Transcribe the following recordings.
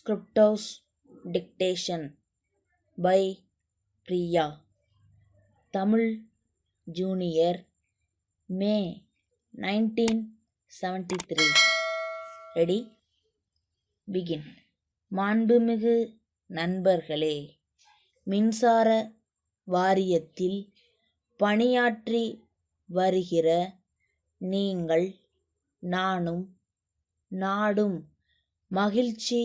Scriptose Dictation by Priya. Tamil Junior, May 1973. Ready? Begin. மாண்புமிகு நண்பர்களே, மின்சார வாரியத்தில் பணியாற்றி வருகிற நீங்கள் நானும் நாடும் மகிழ்ச்சி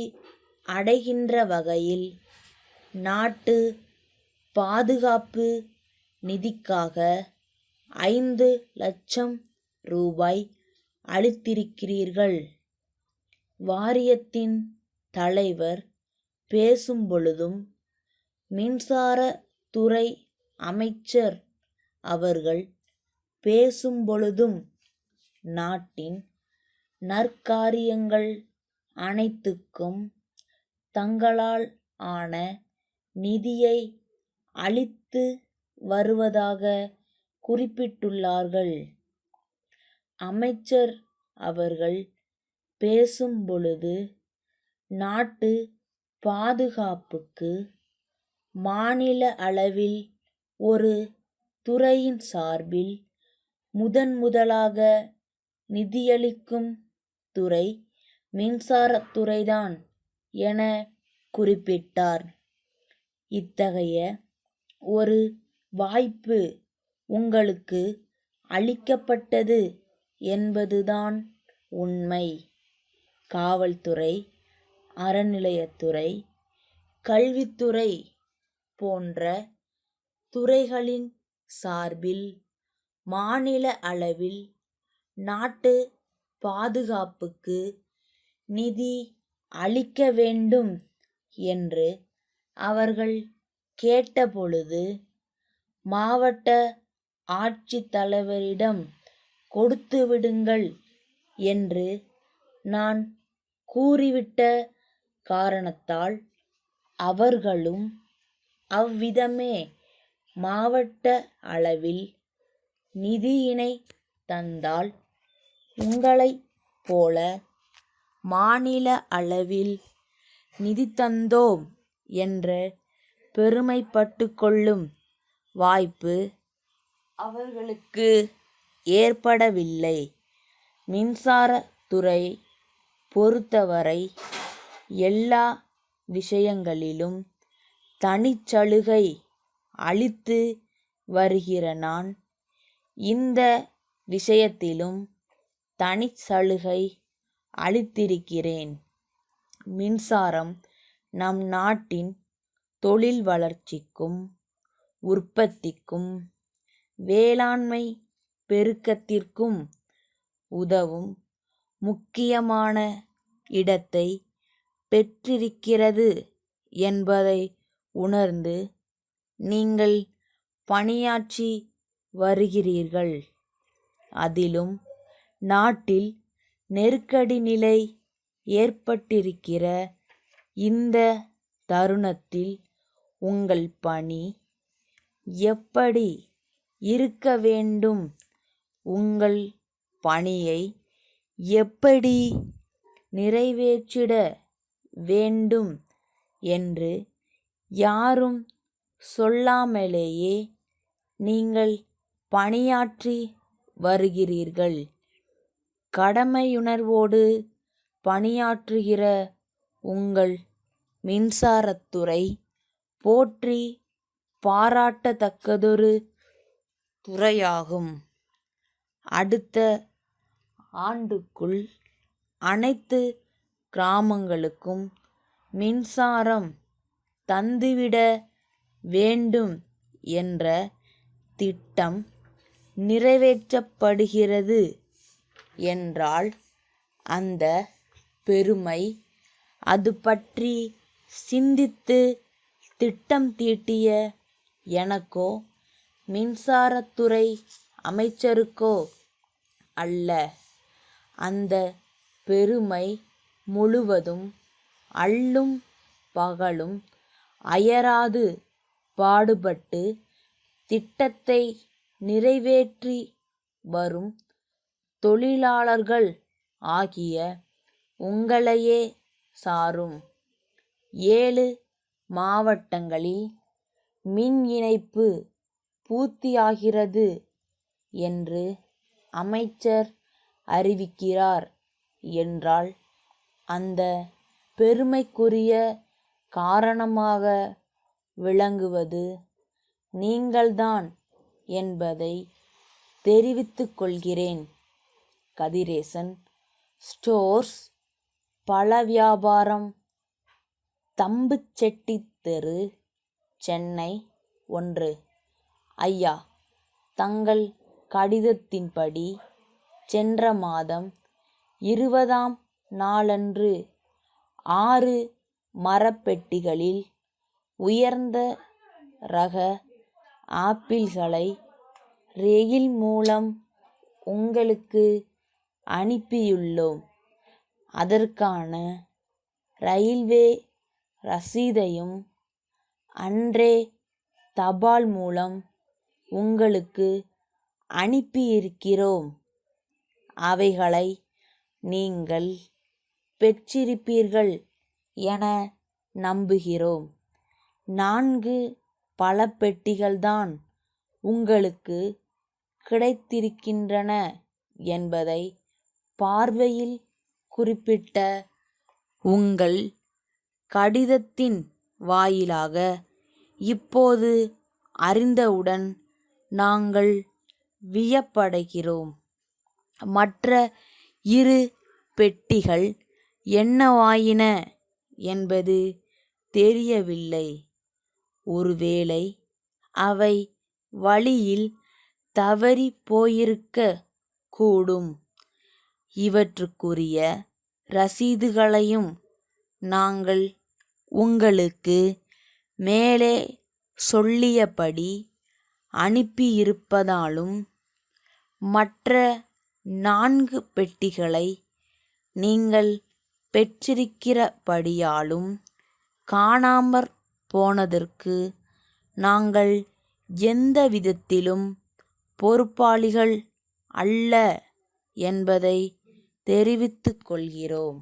அடைகின்ற வகையில் நாட்டு பாதுகாப்பு நிதிக்காக 5 லட்சம் ரூபாய் அளித்திருக்கிறீர்கள். வாரியத்தின் தலைவர் பேசும்பொழுதும் மின்சார துறை அமைச்சர் அவர்கள் பேசும்பொழுதும் நாட்டின் நற்காரியங்கள் அனைத்துக்கும் தங்களால் ஆன நிதியை அளித்து வருவதாக குறிப்பிட்டுள்ளார்கள். அமைச்சர் அவர்கள் பேசும்பொழுது நாட்டு பாதுகாப்புக்கு மாநில அளவில் ஒரு துறையின் சார்பில் முதலாக நிதியளிக்கும் துறை மின்சாரத்துறைதான் என குறிப்பிட்டார். இத்தகைய ஒரு வாய்ப்பு உங்களுக்கு அளிக்கப்பட்டது என்பதுதான் உண்மை. காவல்துறை, அறநிலையத்துறை, கல்வித்துறை போன்ற துறைகளின் சார்பில் மாநில அளவில் நாட்டு பாதுகாப்புக்கு நிதி அளிக்க வேண்டும் என்று அவர்கள் கேட்டபொழுது மாவட்ட ஆட்சித்தலைவரிடம் கொடுத்துவிடுங்கள் என்று நான் கூறிவிட்ட காரணத்தால் அவர்களும் அவ்விதமே மாவட்ட அளவில் நிதியினை தந்தால் உங்களைப் போல மாநில அளவில் நிதி தந்தோம் என்று பெருமைப்பட்டுக்கொள்ளும் வாய்ப்பு அவர்களுக்கு ஏற்படவில்லை. மின்சாரத்துறை பொறுத்தவரை எல்லா விஷயங்களிலும் தனிச்சலுகை அளித்து வருகிற நான் இந்த விஷயத்திலும் தனிச்சலுகை அளித்திருக்கிறேன். மின்சாரம் நம் நாட்டின் தொழில் வளர்ச்சிக்கும் உற்பத்திக்கும் வேளாண்மை பெருக்கத்திற்கும் உதவும் முக்கியமான இடத்தை பெற்றிருக்கிறது என்பதை உணர்ந்து நீங்கள் பணியாற்றி வருகிறீர்கள். அதிலும் நாட்டில் நெருக்கடி நிலை ஏற்பட்டிருக்கிற இந்த தருணத்தில் உங்கள் பணி எப்படி இருக்க வேண்டும், உங்கள் பணியை எப்படி நிறைவேற்றிட வேண்டும் என்று யாரும் சொல்லாமலேயே நீங்கள் பணியாற்றி வருகிறீர்கள். கடமையுணர்வோடு பணியாற்றுகிற உங்கள் மின்சாரத்துறை போற்றி பாராட்டத்தக்கதொரு துறையாகும். அடுத்த ஆண்டுக்குள் அனைத்து கிராமங்களுக்கும் மின்சாரம் தந்துவிட வேண்டும் என்ற திட்டம் நிறைவேற்றப்படுகிறது என்றால் அந்த பெருமை அது பற்றி சிந்தித்து திட்டம் தீட்டிய எனக்கோ மின்சாரத்துறை அமைச்சருக்கோ அல்ல. அந்த பெருமை முழுவதும் அல்லும் பகலும் அயராது பாடுபட்டு திட்டத்தை நிறைவேற்றி வரும் தொழிலாளர்கள் ஆகிய உங்களையே சாரும். 7 மாவட்டங்களில் மின் இணைப்பு பூர்த்தியாகிறது என்று அமைச்சர் அறிவிக்கிறார் என்றால் அந்த பெருமைக்குரிய காரணமாக விளங்குவது நீங்கள்தான் என்பதை தெரிவித்துக் கொள்கிறேன். கதிரேசன் ஸ்டோர்ஸ், பழ வியாபாரம், தம்புச்செட்டி தெரு, சென்னை 1. ஐயா, தங்கள் கடிதத்தின்படி சென்ற மாதம் 20ஆம் நாளன்று 6 மரப்பெட்டிகளில் உயர்ந்த ரக ஆப்பிள்களை ரெயில் மூலம் உங்களுக்கு அனுப்பியுள்ளோம். அதற்கான ரயில்வே ரசீதையும் அன்றே தபால் மூலம் உங்களுக்கு அனுப்பியிருக்கிறோம். அவைகளை நீங்கள் பெற்றிருப்பீர்கள் என நம்புகிறோம். 4 பழப்பெட்டிகள்தான் உங்களுக்கு கிடைத்திருக்கின்றன என்பதை பார்வையில் குறிப்பிட்ட உங்கள் கடிதத்தின் வாயிலாக இப்போது அறிந்தவுடன் நாங்கள் வியப்படைகிறோம். மற்ற 2 பெட்டிகள் என்னவாயின என்பது தெரியவில்லை. ஒருவேளை அவை வழியில் தவறிப் போயிருக்கக் கூடும். இவற்றுக்குரிய ரசீதுகளையும் நாங்கள் உங்களுக்கு மேலே சொல்லியபடி அனுப்பியிருப்பதாலும் மற்ற 4 பெட்டிகளை நீங்கள் பெற்றிருக்கிறபடியாலும் காணாமற் போனதற்கு நாங்கள் எந்த விதத்திலும் பொறுப்பாளிகள் அல்ல என்பதை தெரிவித்துக் கொள்கிறோம்.